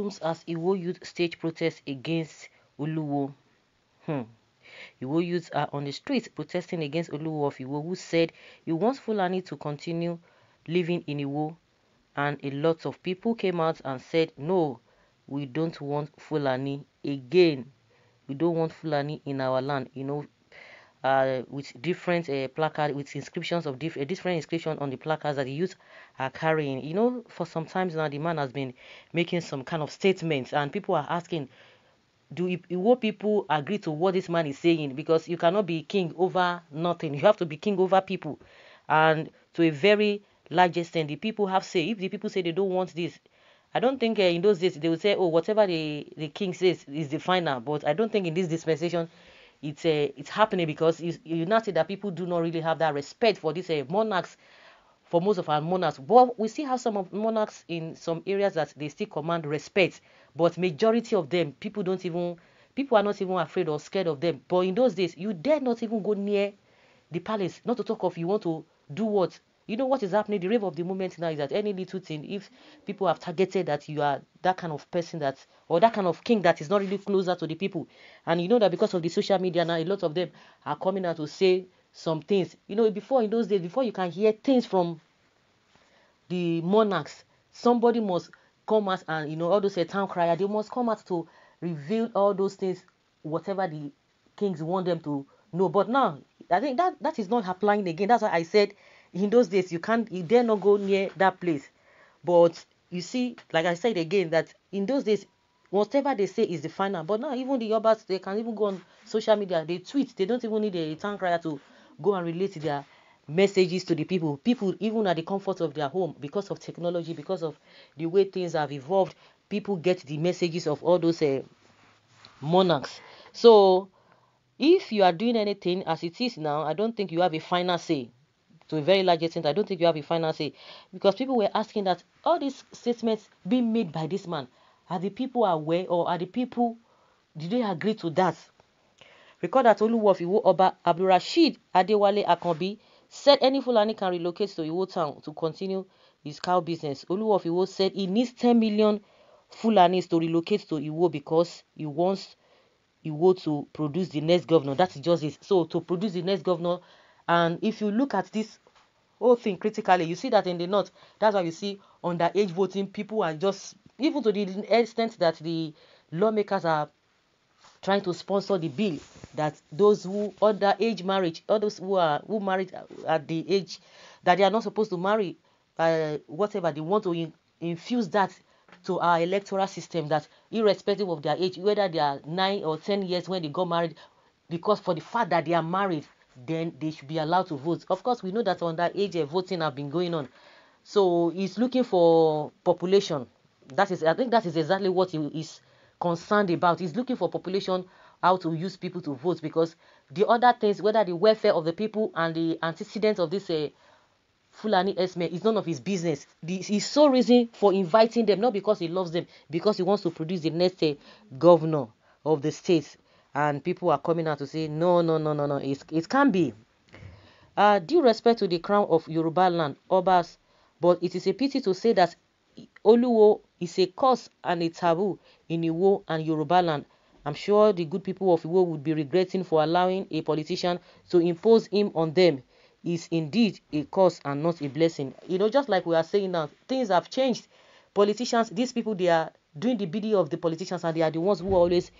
resumes as Iwo youth stage protest against Oluwo. Iwo youths are on the streets protesting against Oluwo of Iwo, who said he wants Fulani to continue living in Iwo, and a lot of people came out and said, no, we don't want Fulani again. We don't want Fulani in our land, with different placards, with inscriptions of different inscriptions on the placards that the youth are carrying. For some time now, the man has been making some kind of statements, and people are asking, do Iwo people agree to what this man is saying? Because you cannot be king over nothing. You have to be king over people. And to a very large extent, the people have say. If the people say they don't want this, I don't think in those days they would say, oh, whatever the king says is the final. But I don't think in this dispensation it's happening, because you now see that people do not really have that respect for these monarchs, for most of our monarchs. But we still have some of monarchs in some areas that they still command respect. But majority of them, people are not even afraid or scared of them. But in those days, you dare not even go near the palace, not to talk of you want to do what. You know what is happening? The rave of the moment now is that any little thing, if people have targeted that you are that kind of person or that kind of king that is not really closer to the people, and you know that because of the social media now, a lot of them are coming out to say some things. Before, in those days, before you can hear things from the monarchs, somebody must come out, and all those town crier, they must come out to reveal all those things, whatever the kings want them to know. But now, I think that is not applying again. That's why I said in those days you dare not go near that place. But you see, like I said again, that in those days, whatever they say is the final. But now even the Yoruba, they can even go on social media, they tweet. They don't even need a town crier to go and relate their messages to the people. People, even at the comfort of their home, because of technology, because of the way things have evolved, people get the messages of all those monarchs. So if you are doing anything as it is now, I don't think you have a final say. To a very large extent, I don't think you have a final say, because people were asking that all these statements being made by this man, are the people aware, or did they agree to that? Record that Oluwo of Iwo Oba Abdulrasheed Adewale Akanbi said any Fulani can relocate to Iwo town to continue his cow business. Oluwo of Iwo said he needs 10 million Fulanis to relocate to Iwo because he wants Iwo to produce the next governor. That is just it. So to produce the next governor, and if you look at this whole thing critically, you see that in the north, that's why you see underage voting. People are just, even to the extent that the lawmakers are trying to sponsor the bill that those who underage marriage, or those who married at the age that they are not supposed to marry, whatever, they want to infuse that to our electoral system, that irrespective of their age, whether they are 9 or 10 years when they got married, because for the fact that they are married, then they should be allowed to vote. Of course, we know that underage voting have been going on. So he's looking for population. I think that is exactly what he is concerned about. He's looking for population, how to use people to vote, because the other things, whether the welfare of the people and the antecedents of this Fulani Esme, is none of his business. His sole reason for inviting them, not because he loves them, because he wants to produce the next governor of the state. And people are coming out to say, no, it can't be. Due respect to the crown of Yoruba land, Obas, but it is a pity to say that Oluwo is a curse and a taboo in Iwo and Yoruba land. I'm sure the good people of Iwo would be regretting for allowing a politician to impose him on them. Is indeed a curse and not a blessing. Just like we are saying now, things have changed. Politicians, these people, they are doing the bidding of the politicians, and they are the ones who always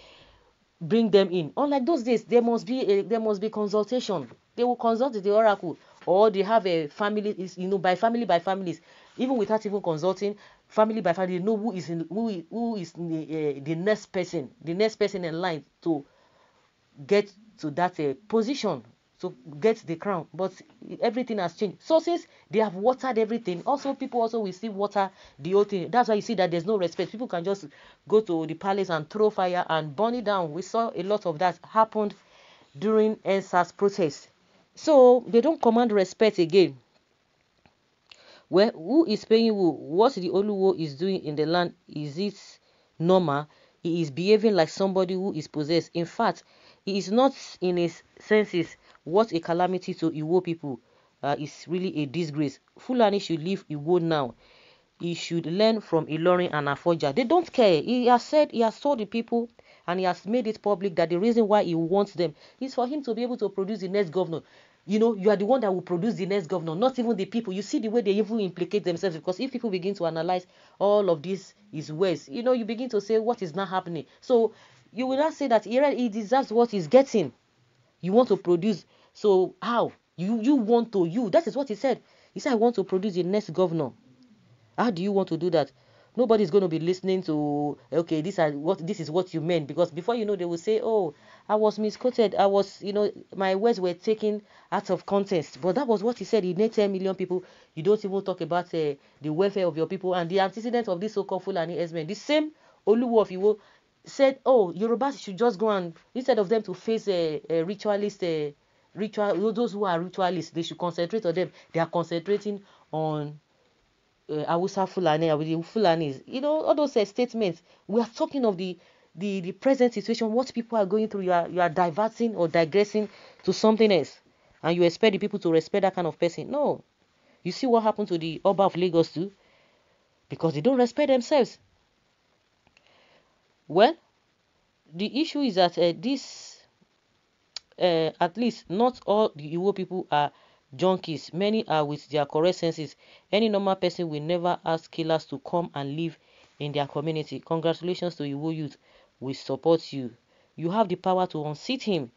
bring them in. Unlike those days, there must be consultation. They will consult the oracle, or they have a family, by families, even without even consulting, family by family, they know who is the next person in line to get to that position, to get the crown. But everything has changed. So since they have watered everything, also people also will still water the whole thing. That's why you see that there's no respect. People can just go to the palace and throw fire and burn it down. We saw a lot of that happened during NSAS protests. So they don't command respect again. Well, who is paying who? What the Oluwo is doing in the land, is it normal? He is behaving like somebody who is possessed. In fact, he is not in his senses. What a calamity to Iwo people. Is really a disgrace. Fulani should leave Iwo now. he should learn from Ilorin and Afoja. They don't care. He has said, he has told the people, and he has made it public that the reason why he wants them is for him to be able to produce the next governor. You know, you are the one that will produce the next governor, not even the people. You see the way they even implicate themselves, because if people begin to analyze all of this his ways, you know, you begin to say what is not happening. So you will not say that he deserves what he's getting. You want to produce, so how? You want to, that is what he said. He said, I want to produce the next governor. How do you want to do that? Nobody's going to be listening to, okay, this is what you meant, because before you know, they will say, oh, I was misquoted. I was, you know, my words were taken out of context. But that was what he said. He named 10 million people. You don't even talk about the welfare of your people and the antecedent of this so-called Fulani herdsmen. The same Oluwo of Iwo said, oh, Yorubas should just go and, instead of them to face a ritualist, those who are ritualists, they should concentrate on them. They are concentrating on Hausa Fulani, Fulanis, you know, all those statements. We are talking of the present situation, what people are going through. You are diverting or digressing to something else, and you expect the people to respect that kind of person. No, you see what happened to the Oba of Lagos too, because they don't respect themselves. Well, the issue is that at least not all the Igbo people are junkies. Many are with their correct senses. Any normal person will never ask killers to come and live in their community. Congratulations to Igbo youth. We support you. You have the power to unseat him.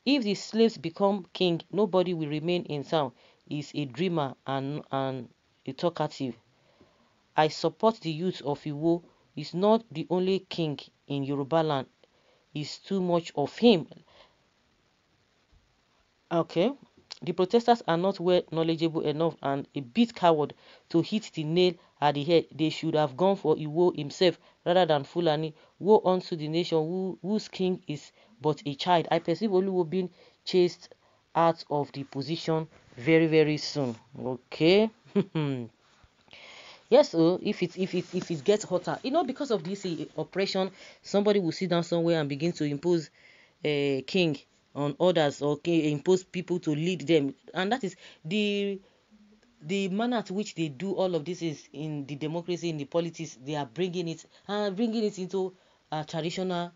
If the slaves become king, nobody will remain in town. He's a dreamer and a talkative. I support the youth of Iwo. He's not the only king in Yoruba land. It's too much of him. Okay. The protesters are not well knowledgeable enough and a bit coward to hit the nail at the head. They should have gone for Iwo himself rather than Fulani. Woe unto the nation whose king is but a child. I perceive Oluwo being chased out of the position very, very soon. Okay. Yes, so if it gets hotter, you know, because of this oppression, somebody will sit down somewhere and begin to impose a king on others, or impose people to lead them, and that is the manner at which they do all of this is in the democracy, in the politics. They are bringing it into a traditional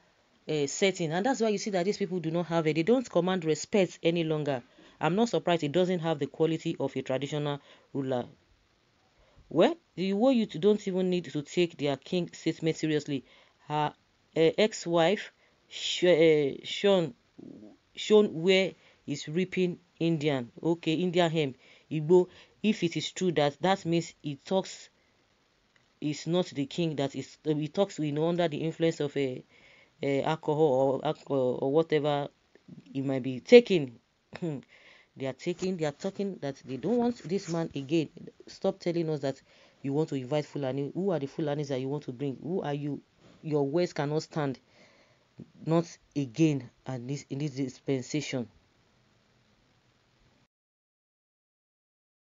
setting, and that's why you see that these people do not have it. They don't command respect any longer. I'm not surprised it doesn't have the quality of a traditional ruler. Well, the Iwo youth don't even need to take their king statement seriously. Her ex-wife, shown where is reaping Indian. Okay, Indian hemp. Igbo, if it is true that means he talks is not the king, that is he talks, you know, under the influence of alcohol or whatever he might be taking. They are talking that they don't want this man again. Stop telling us that you want to invite Fulani. Who are the Fulanis that you want to bring? Who are you? Your words cannot stand. Not again in this dispensation.